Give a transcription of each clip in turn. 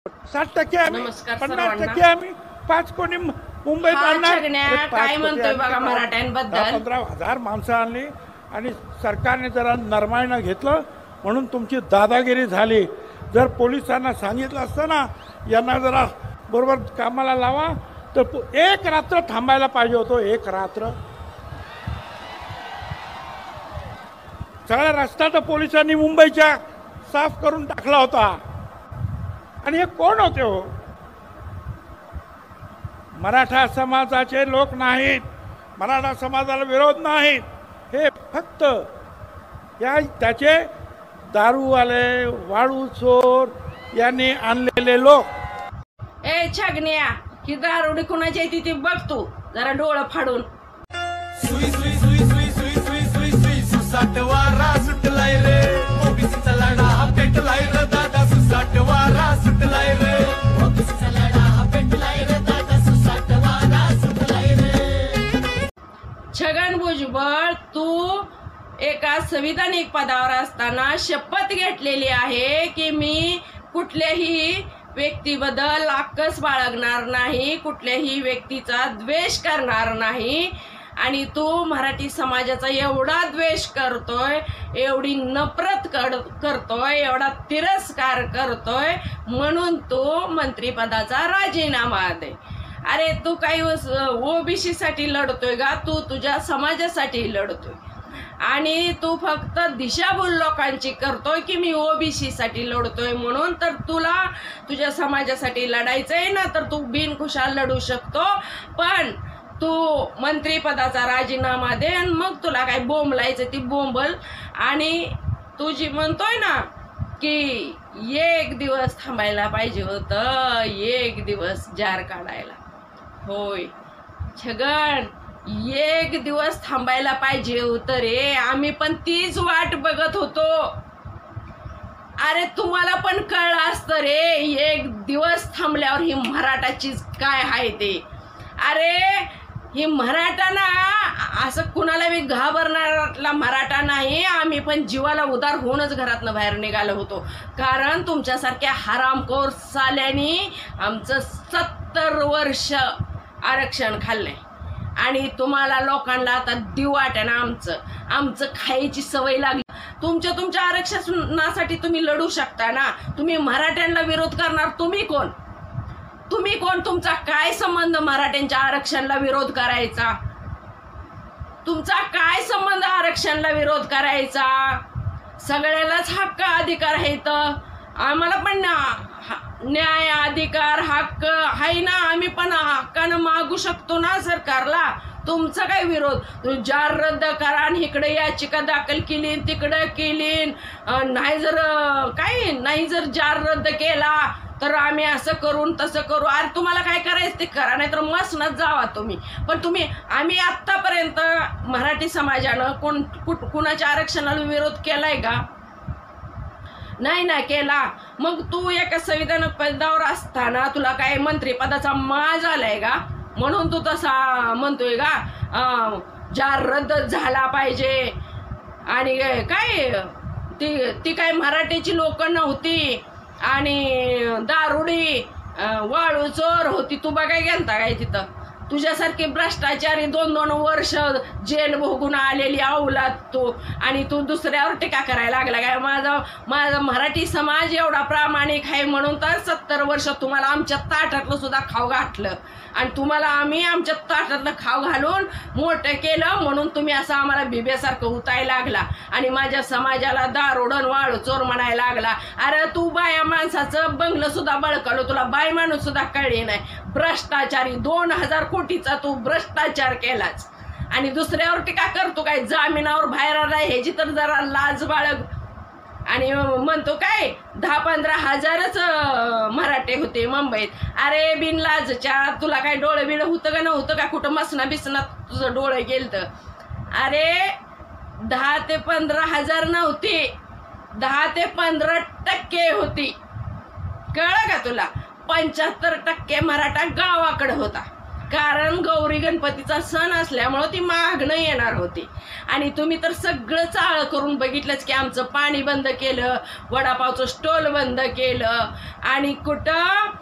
60% आम्ही, नमस्कार 50% आम्ही 5 कोणी मुंबईत आणणार. काय म्हणतोय बघा मराठ्यांबद्दल. 15,000 माणसं आणली आणि सरकारने जरा नरमाईनं घेतलं म्हणून तुमची दादागिरी झाली. जर पोलिसांना सांगितलं असतं ना यांना जरा बरोबर कामाला लावा तर एक रात्र थांबायला पाहिजे होतो. एक रात्र सगळा रस्ता तर पोलिसांनी मुंबईच्या साफ करून टाकला होता. आणि हे कोण होते हो? मराठा समाजाचे लोक नाहीत, मराठा समाजाला विरोध नाहीत. हे फक्त त्याचे दारूवाले वाळू चोर यांनी आणलेले लोक. ए छगण्या, ही दारुडी कुणाची आहे ती बघ तू जरा डोळं फाडून. सुई सुई सुई सुई सुई सुई सुई सुई सुसाट वारा सुटलाय रे, ओबीसीचा लढा हा पेटलाय रे दादा, सुसाट वारा सुटलाय रे, ओबीसीचा लढा हा पेटलाय रे दादा, सुसाट वारा सुटलाय रे. छगन भुजबळ, तू एका संविधानिक पदावर असताना शपथ घेतलेली आहे की मी कुठल्याही व्यक्तीबद्दल आकस बाळगणार नाही, कुठल्याही व्यक्तीचा द्वेष करणार नाही. आणि तू मराठी समाजाचा एवढा द्वेष करतोय, एवढी नफरत करतोय, एवढा तिरस्कार करतोय म्हणून तू मंत्रिपदाचा राजीनामा दे. अरे तू काही ओबीसी साठी लढतोय का? तू तुझ्या समाजासाठी लढतोय आणि तू फक्त दिशाभूल लोकांची करतोय की मी ओबीसी साठी लढतोय म्हणून. तर तुला तुझ्या समाजासाठी लढायचंय ना तर तू बिनकुशाल लढू शकतो, पण तू मंत्रिपदाचा राजीनामा दे आणि मग तुला काय बोंबलायचं ती बोंबल. आणि तू जी म्हणतोय ना की एक दिवस थांबायला पाहिजे होतं, एक दिवस जार काढायला. होय छगन, एक दिवस थांबायला पाहिजे होतं रे. आम्ही पण तीच वाट बघत होतो. अरे तुम्हाला पण कळलं असतं रे एक दिवस थांबल्यावर ही मराठाची काय आहे ते. अरे ही मराठा ना असं कुणाला बी घाबरणारा मराठा नाही. आम्ही पण जीवाला उदार होऊनच घरातनं बाहेर निघालो होतो, कारण तुमच्यासारख्या हरामखोर साल्यांनी आमचं 70 वर्ष आरक्षण खाल्लंय आणि तुम्हाला लोकांना आता देऊ वाटेना. आमचं खायची सवय लागली. तुमच्या आरक्षणासाठी तुम्ही लढू शकता ना. तुम्ही मराठ्यांना विरोध करणार तुम्ही कोण? तुमचा काय संबंध मराठ्यांच्या आरक्षणाला विरोध करायचा? तुमचा काय संबंध आरक्षणाला विरोध करायचा? सगळ्यालाच हक्क अधिकार आहेत. आम्हाला पण न्याय अधिकार हक्क आहे ना. आम्ही पण हक्कानं मागू शकतो ना सरकारला. तुमचा काय विरोध? जार रद्द करा आणि इकडे याचिका दाखल केली तिकडं केली. नाही जर जार रद्द केला तर आम्ही असं करून तसं करू. अरे तुम्हाला काय करायचं ते करा, नाही तर मसनच जावा तुम्ही. पण आम्ही आत्तापर्यंत मराठी समाजानं कुणाच्या आरक्षणाला विरोध केलाय का? नाही ना केला. मग तू एका संविधानिक पदावर असताना तुला काय मंत्रिपदाचा माज आलाय का म्हणून तू तसा म्हणतोय का जार रद्द झाला पाहिजे? आणि काय ती काय मराठीची लोक नव्हती आणि दारुडी वाळू चोर होती. तू बघाय गेलता काय तिथं? तुझ्यासारखी भ्रष्टाचारी 2-2 वर्ष जेल भोगून आलेली अवलाद तू, आणि तू दुसऱ्यावर टीका करायला लागला काय? माझा मराठी समाज एवढा प्रामाणिक आहे म्हणून तर 70 वर्ष तुम्हाला आमच्या ताटातलं सुद्धा खाऊ घातलं आणि तुम्हाला आम्ही आमच्या ताटातलं खाऊ घालून मोठं केलं म्हणून तुम्ही असं आम्हाला बिब्यासारखं उतायला लागला आणि माझ्या समाजाला दारोडन वाळू चोर म्हणायला लागला. अरे तू बाया माणसाचं बंगलं सुद्धा बळकवलं, तुला बाय माणूस सुद्धा कळली नाही. भ्रष्टाचारी 2000 कोटीचा तू भ्रष्टाचार केलाच आणि दुसऱ्यावर टीका करतो काय? जामिनावर बाहेर आला ह्याची तर जरा लाज बाळग. आणि म्हणतो काय 10-15 हजारच मराठे होते मुंबईत. अरे बिनलाजच्या, तुला काय डोळं बिळं होतं का नव्हतं का? कुठं मसना बिसना तुझं डोळं गेलं? अरे 10 ते 15 हजार नव्हती, 10 ते 15% होती. कळलं का तुला? 75% मराठा गावाकडे होता कारण गौरी गणपतीचा सण असल्यामुळं ती मागणं येणार होती. आणि तुम्ही तर सगळं चाळ करून बघितलंच की आमचं पाणी बंद केलं, वडापावचं स्टॉल बंद केलं, आणि कुठं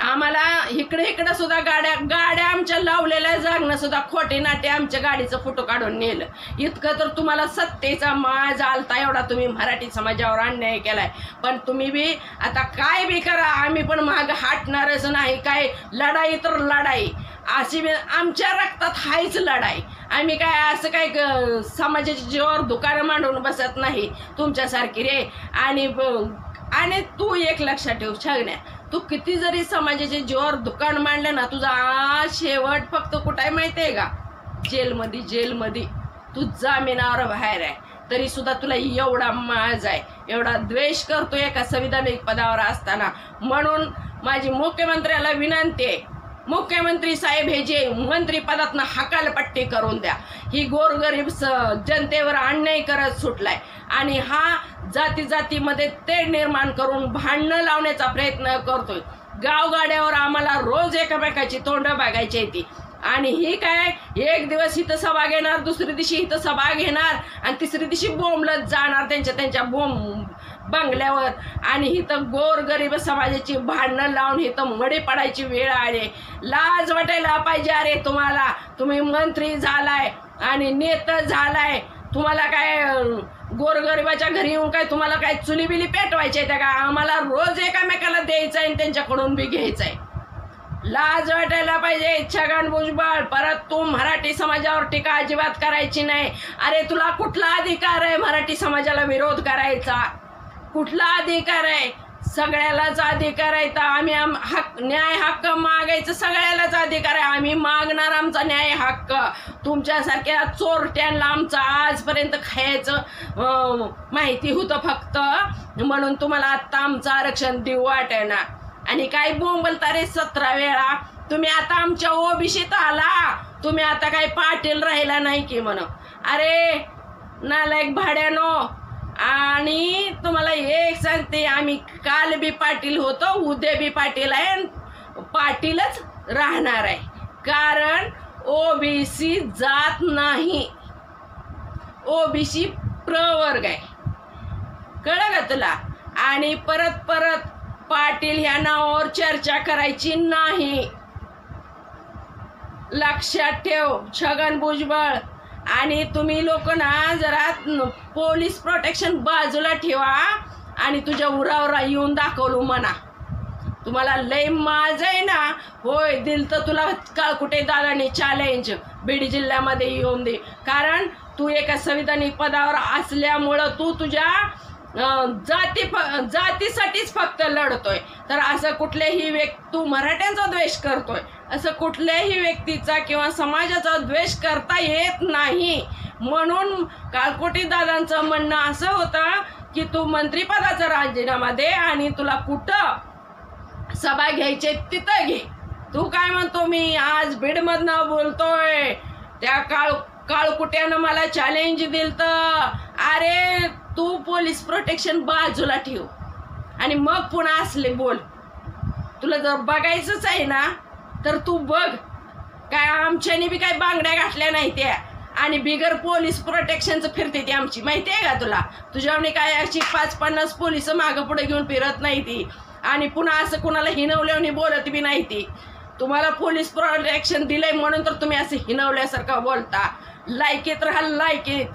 आम्हाला इकडे सुद्धा गाड्या आमच्या लावलेल्या जागणं सुद्धा खोटे नाटे आमच्या गाडीचं फोटो काढून नेलं. इतकं तर तुम्हाला सत्तेचा माज आलता, एवढा तुम्ही मराठी समाजावर अन्याय केलाय. पण तुम्ही बी आता काय बी करा, आम्ही पण माग हटणारच नाही. काय लढाई तर लढाई अशी आमच्या रक्तात हायच लढाई. आम्ही काय असं काय समाजाच्या जीवावर दुकानं मांडून बसत नाही तुमच्यासारखी रे. आणि तू एक लक्षात ठेव छगण्या, तू किती जरी समाजाच्या जीवावर दुकान मांडलं ना, तुझा आज शेवट फक्त कुठं आहे माहितीये का? जेलमध्ये तू जामिनावर बाहेर आहे, तरी सुद्धा तुला एवढा माज आहे, एवढा द्वेष करतोय एका संविधानिक पदावर असताना. म्हणून माझी मुख्यमंत्र्याला विनंती आहे, मुख्यमंत्री साहेब हे जे मंत्रिपदातनं हकालपट्टी करून द्या. ही गोरगरीब जनतेवर अन्याय करत सुटलाय आणि हा जातीमध्ये तेढ निर्माण करून भांडणं लावण्याचा प्रयत्न करतोय. गावगाड्यावर आम्हाला रोज एकमेकाची तोंड बघायची ती. आणि ही काय एक दिवस इथं सभा घेणार, दुसऱ्या दिवशी इथं सभा घेणार, आणि तिसऱ्या दिवशी बोंबलत जाणार त्यांच्या बंगल्यावर. आणि इथं गोरगरीब समाजाची भांडणं लावून इथं मडी पडायची वेळ आली. लाज वाटायला पाहिजे अरे तुम्हाला. तुम्ही मंत्री झालाय आणि नेता झालाय, तुम्हाला काय गोरगरिबाच्या घरी येऊन काय तुम्हाला काय चुलीबिली पेटवायचे त्या का? आम्हाला रोज एकामेकाला द्यायचं आहे, त्यांच्याकडून बी घ्यायचंय. लाज वाटायला पाहिजे. छगन भुजबळ, परत तू मराठी समाजावर टीका अजिबात करायची नाही. अरे तुला कुठला अधिकार आहे मराठी समाजाला विरोध करायचा? कुठला अधिकार आहे? सगळ्यालाच अधिकार आहे. तर आम्ही न्याय हक्क मागायचं सगळ्यालाच अधिकार आहे. आम्ही मागणार आमचा न्याय हक्क. तुमच्यासारख्या चोरट्यांना आमचं आजपर्यंत खायचं माहिती होतं फक्त, म्हणून तुम्हाला आत्ता आमचं आरक्षण देऊ वाटेना. आणि काय बोंबलता रे 17 वेळा? तुम्ही आता आमच्या ओबीसीत आला, तुम्ही आता काय पाटील राहिला नाही की म्हण? अरे नालायक भाड्यानो. आणि तुम्हाला एक सांगते, आम्ही काल बी पाटील होतो, उद्या बी पाटील आहे, पाटीलच राहणार आहे. कारण ओबीसी जात नाही, ओबीसी प्रवर्ग आहे. कळलं का तुला? आणि परत पाटील ह्या नावावर चर्चा करायची नाही, लक्षात ठेव छगन भुजबळ. आणि तुम्ही लोक ना जरा पोलीस प्रोटेक्शन बाजूला ठेवा आणि तुझ्या उरावर येऊन दाखवलो म्हणा. तुम्हाला लय माज आहे ना? होय, दिल तर तुला कुठे दादाने चॅलेंज बीड जिल्ह्यामध्ये येऊन दे. कारण तू एका संविधानिक पदावर असल्यामुळं तू तुझ्या जातीसाठीच फक्त लढतोय. तर असं कुठल्याही तू मराठ्यांचा द्वेष करतोय, असं कुठल्याही व्यक्तीचा किंवा समाजाचा द्वेष करता येत नाही. म्हणून काळकोटी दादांचं म्हणणं असं होतं की तू मंत्रिपदाचा राजीनामा दे आणि तुला कुठं सभा घ्यायचे तिथं घे. तू काय म्हणतो? मी आज बीडमधनं बोलतोय, त्या काळकुट्यानं मला चॅलेंज दिलतं. अरे तू पोलीस प्रोटेक्शन बाजूला ठेव आणि मग पुन्हा असले बोल. तुला जर बघायचंच आहे ना तर तू बघ. काय आमच्यानी बी काय बांगड्या घातल्या नाही त्या, आणि बिगर पोलीस प्रोटेक्शनचं फिरते ती आमची, माहिती आहे का तुला? तुझ्यावणी काय अशी 50-50 पोलिस मागं पुढे घेऊन फिरत नाही ती. आणि पुन्हा असं कुणाला हिनवल्याने बोलत बी नाही ती. तुम्हाला पोलीस प्रोटेक्शन दिलंय म्हणून तर तुम्ही असं हिनवल्यासारखं बोलता. लायकीत राहा, लायकीत.